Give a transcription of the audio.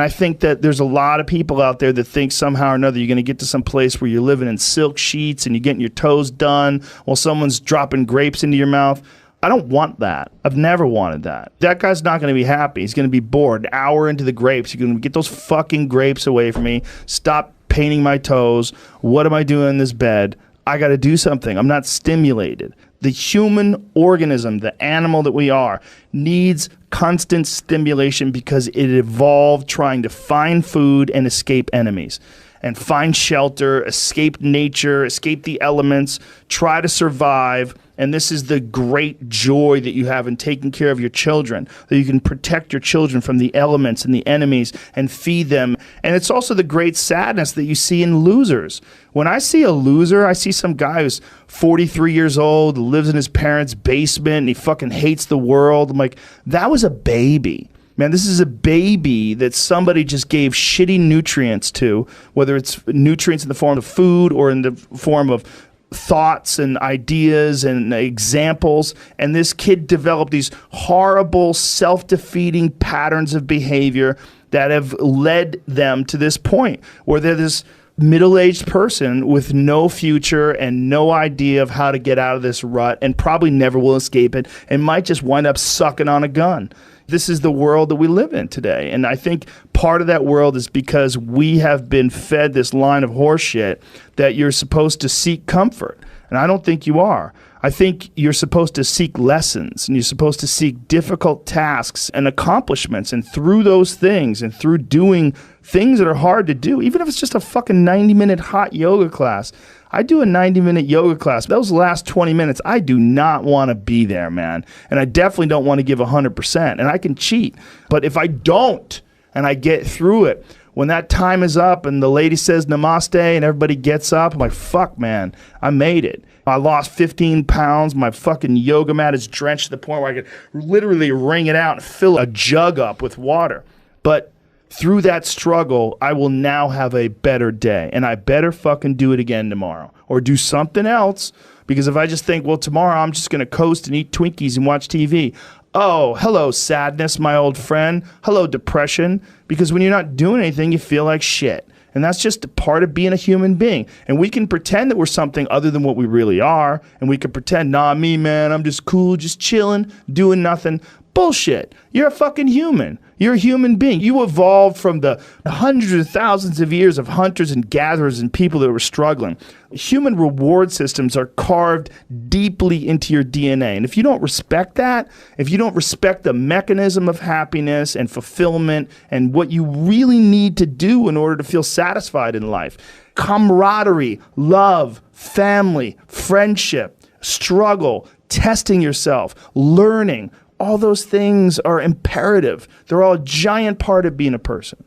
I think that there's a lot of people out there that think somehow or another you're going to get to some place where you're living in silk sheets and you're getting your toes done while someone's dropping grapes into your mouth. I don't want that. I've never wanted that. That guy's not going to be happy. He's going to be bored. An hour into the grapes, you're going to get those fucking grapes away from me. Stop painting my toes. What am I doing in this bed? I got to do something. I'm not stimulated. The human organism, the animal that we are, needs constant stimulation because it evolved trying to find food and escape enemies and find shelter, escape nature, escape the elements, try to survive. And this is the great joy that you have in taking care of your children, that you can protect your children from the elements and the enemies and feed them. And it's also the great sadness that you see in losers. When I see a loser, I see some guy who's 43 years old, lives in his parents' basement, and he fucking hates the world. I'm like, that was a baby. Man, this is a baby that somebody just gave shitty nutrients to, whether it's nutrients in the form of food or in the form of thoughts and ideas and examples, and this kid developed these horrible self-defeating patterns of behavior that have led them to this point where they're this middle-aged person with no future and no idea of how to get out of this rut and probably never will escape it and might just wind up sucking on a gun. This is the world that we live in today. And I think part of that world is because we have been fed this line of horseshit that you're supposed to seek comfort. And I don't think you are. I think you're supposed to seek lessons and you're supposed to seek difficult tasks and accomplishments. And through those things and through doing things that are hard to do, even if it's just a fucking 90-minute hot yoga class. I do a 90-minute yoga class. Those last 20 minutes, I do not want to be there, man. And I definitely don't want to give 100%. And I can cheat. But if I don't and I get through it, when that time is up and the lady says namaste and everybody gets up, I'm like, fuck, man, I made it. I lost 15 pounds. My fucking yoga mat is drenched to the point where I could literally wring it out and fill a jug up with water. But through that struggle, I will now have a better day. And I better fucking do it again tomorrow. Or do something else. Because if I just think, well, tomorrow I'm just going to coast and eat Twinkies and watch TV. Oh, hello, sadness, my old friend. Hello, depression. Because when you're not doing anything, you feel like shit. And that's just a part of being a human being. And we can pretend that we're something other than what we really are. And we can pretend, nah, me, man, I'm just cool, just chilling, doing nothing. Bullshit. You're a fucking human. You're a human being. You evolved from the hundreds of thousands of years of hunters and gatherers and people that were struggling. Human reward systems are carved deeply into your DNA. And if you don't respect that, if you don't respect the mechanism of happiness and fulfillment and what you really need to do in order to feel satisfied in life, camaraderie, love, family, friendship, struggle, testing yourself, learning, all those things are imperative. They're all a giant part of being a person.